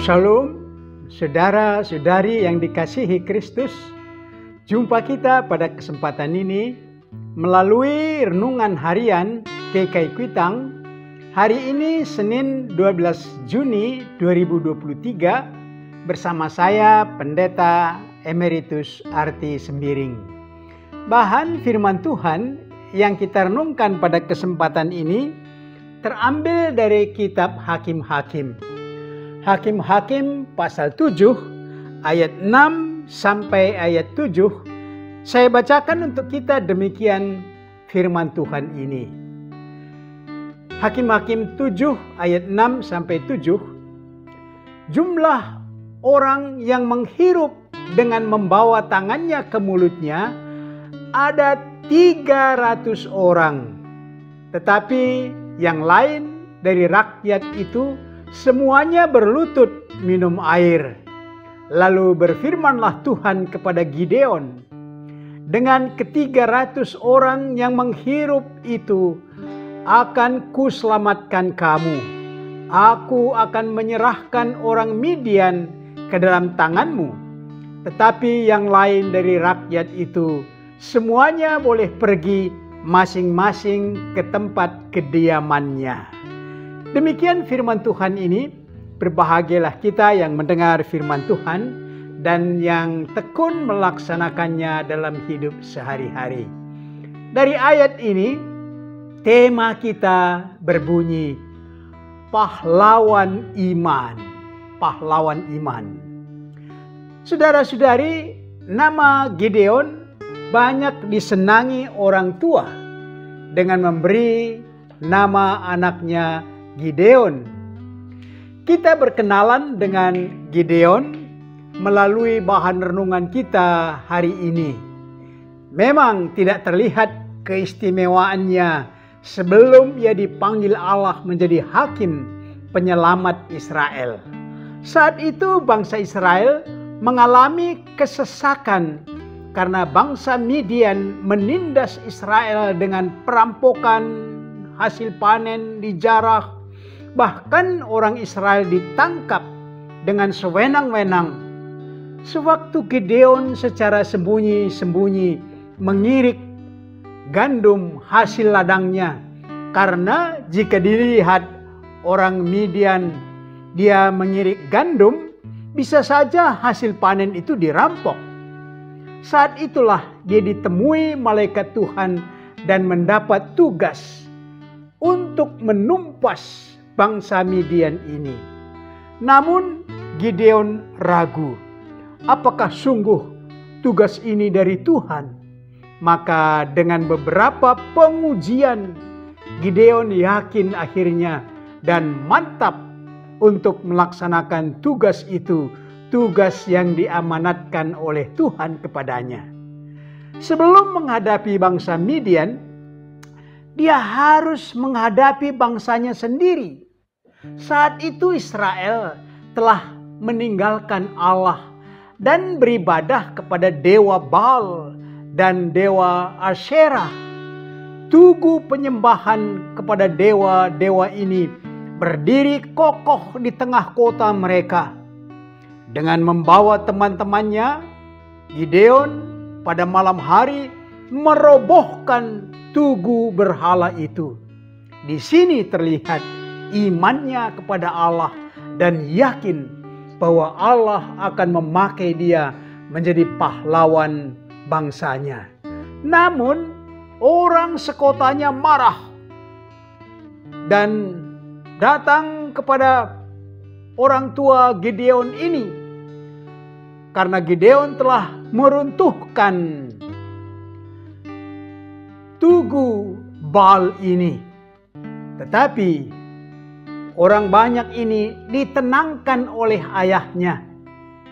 Shalom, saudara-saudari yang dikasihi Kristus. Jumpa kita pada kesempatan ini melalui renungan harian GKI Kuitang. Hari ini Senin 12 Juni 2023 bersama saya Pendeta Emeritus Arti Sembiring. Bahan firman Tuhan yang kita renungkan pada kesempatan ini terambil dari kitab Hakim-Hakim. Hakim-Hakim pasal 7 ayat 6 sampai ayat 7. Saya bacakan untuk kita demikian firman Tuhan ini. Hakim-Hakim 7 ayat 6 sampai 7. Jumlah orang yang menghirup dengan membawa tangannya ke mulutnya ada 300 orang. Tetapi yang lain dari rakyat itu semuanya berlutut minum air. Lalu berfirmanlah Tuhan kepada Gideon, dengan ke-300 orang yang menghirup itu akan kuselamatkan kamu. Aku akan menyerahkan orang Midian ke dalam tanganmu. Tetapi yang lain dari rakyat itu semuanya boleh pergi masing-masing ke tempat kediamannya. Demikian firman Tuhan ini. Berbahagialah kita yang mendengar firman Tuhan dan yang tekun melaksanakannya dalam hidup sehari-hari. Dari ayat ini, tema kita berbunyi pahlawan iman. Pahlawan iman. Saudara-saudari, nama Gideon banyak disenangi orang tua dengan memberi nama anaknya Gideon. Kita berkenalan dengan Gideon melalui bahan renungan kita hari ini. Memang tidak terlihat keistimewaannya sebelum ia dipanggil Allah menjadi hakim penyelamat Israel. Saat itu bangsa Israel mengalami kesesakan karena bangsa Midian menindas Israel dengan perampokan, hasil panen dijarah. Bahkan orang Israel ditangkap dengan sewenang-wenang. Sewaktu Gideon secara sembunyi-sembunyi mengirik gandum hasil ladangnya. Karena jika dilihat orang Midian dia mengirik gandum, bisa saja hasil panen itu dirampok. Saat itulah dia ditemui malaikat Tuhan dan mendapat tugas untuk menumpas bangsa Midian ini. Namun Gideon ragu, apakah sungguh tugas ini dari Tuhan? Maka dengan beberapa pengujian, Gideon yakin akhirnya dan mantap untuk melaksanakan tugas itu, tugas yang diamanatkan oleh Tuhan kepadanya. Sebelum menghadapi bangsa Midian, dia harus menghadapi bangsanya sendiri. Saat itu Israel telah meninggalkan Allah dan beribadah kepada dewa Baal dan dewa Asyerah. Tugu penyembahan kepada dewa-dewa ini berdiri kokoh di tengah kota mereka. Dengan membawa teman-temannya, Gideon pada malam hari merobohkan tugu berhala itu. Di sini terlihat imannya kepada Allah dan yakin bahwa Allah akan memakai dia menjadi pahlawan bangsanya. Namun orang sekotanya marah dan datang kepada orang tua Gideon ini karena Gideon telah meruntuhkan tugu Baal ini. Tetapi orang banyak ini ditenangkan oleh ayahnya,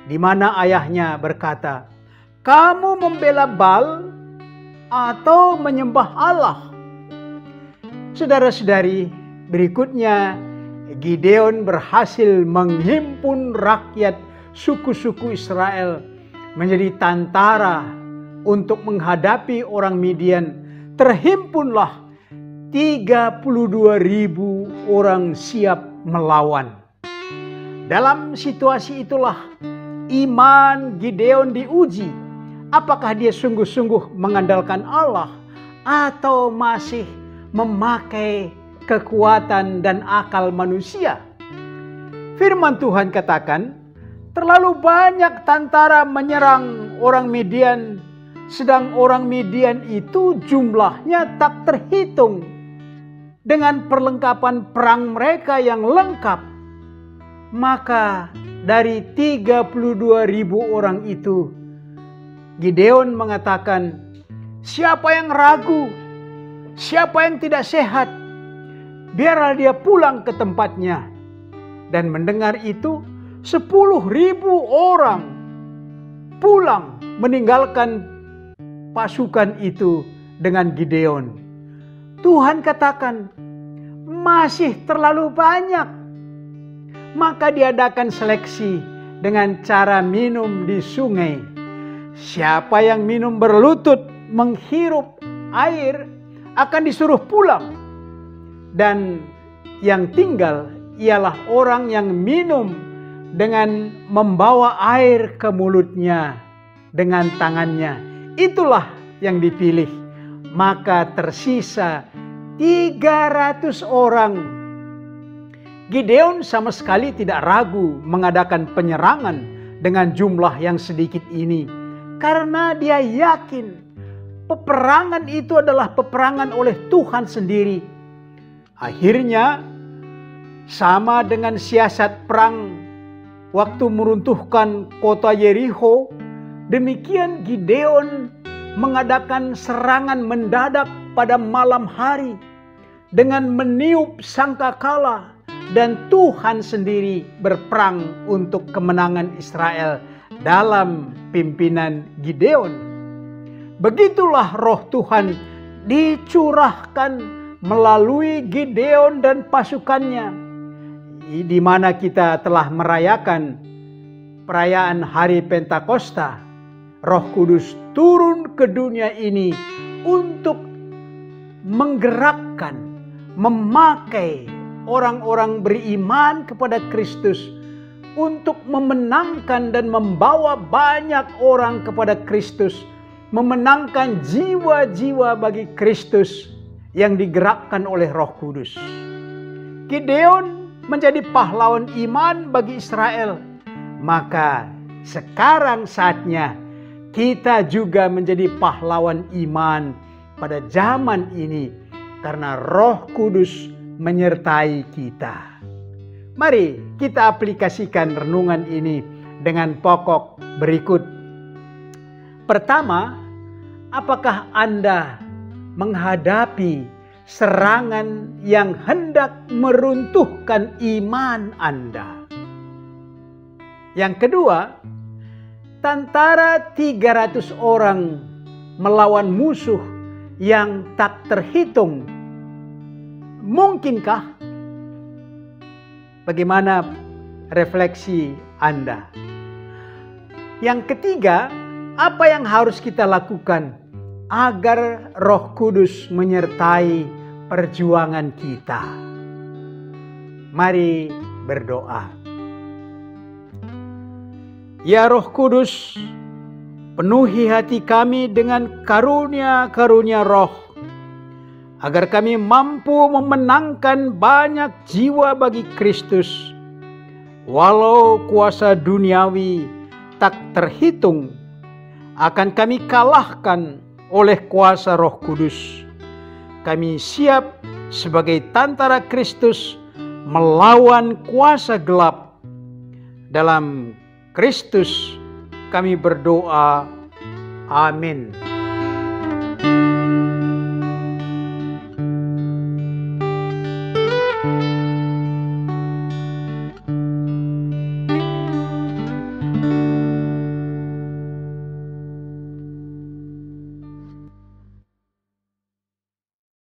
di mana ayahnya berkata, "Kamu membela Baal atau menyembah Allah?" Saudara-saudari, berikutnya Gideon berhasil menghimpun rakyat suku-suku Israel menjadi tentara untuk menghadapi orang Midian. Terhimpunlah 32.000 orang siap melawan. Dalam situasi itulah iman Gideon diuji. Apakah dia sungguh-sungguh mengandalkan Allah atau masih memakai kekuatan dan akal manusia? Firman Tuhan katakan, terlalu banyak tentara menyerang orang Midian, sedang orang Midian itu jumlahnya tak terhitung dengan perlengkapan perang mereka yang lengkap. Maka dari 32.000 orang itu, Gideon mengatakan, siapa yang ragu, siapa yang tidak sehat, biarlah dia pulang ke tempatnya. Dan mendengar itu, 10.000 orang pulang meninggalkan pasukan itu dengan Gideon. Tuhan katakan, masih terlalu banyak. Maka diadakan seleksi dengan cara minum di sungai. Siapa yang minum berlutut menghirup air akan disuruh pulang. Dan yang tinggal ialah orang yang minum dengan membawa air ke mulutnya dengan tangannya. Itulah yang dipilih. Maka tersisa 300 orang. Gideon sama sekali tidak ragu mengadakan penyerangan dengan jumlah yang sedikit ini. Karena dia yakin peperangan itu adalah peperangan oleh Tuhan sendiri. Akhirnya sama dengan siasat perang waktu meruntuhkan kota Yeriko, demikian Gideon mengadakan serangan mendadak pada malam hari dengan meniup sangkakala. Dan Tuhan sendiri berperang untuk kemenangan Israel dalam pimpinan Gideon. Begitulah roh Tuhan dicurahkan melalui Gideon dan pasukannya. Di mana kita telah merayakan perayaan hari Pentakosta. Roh Kudus turun ke dunia ini untuk menggerakkan, memakai orang-orang beriman kepada Kristus untuk memenangkan dan membawa banyak orang kepada Kristus, memenangkan jiwa-jiwa bagi Kristus yang digerakkan oleh Roh Kudus. Gideon menjadi pahlawan iman bagi Israel, maka sekarang saatnya kita juga menjadi pahlawan iman pada zaman ini karena Roh Kudus menyertai kita. Mari kita aplikasikan renungan ini dengan pokok berikut. Pertama, apakah Anda menghadapi serangan yang hendak meruntuhkan iman Anda? Yang kedua, tentara 300 orang melawan musuh yang tak terhitung. Mungkinkah? Bagaimana refleksi Anda? Yang ketiga, apa yang harus kita lakukan agar Roh Kudus menyertai perjuangan kita? Mari berdoa. Ya Roh Kudus, penuhi hati kami dengan karunia-karunia Roh, agar kami mampu memenangkan banyak jiwa bagi Kristus. Walau kuasa duniawi tak terhitung, akan kami kalahkan oleh kuasa Roh Kudus. Kami siap sebagai tentara Kristus melawan kuasa gelap. Dalam Kristus kami berdoa. Amin.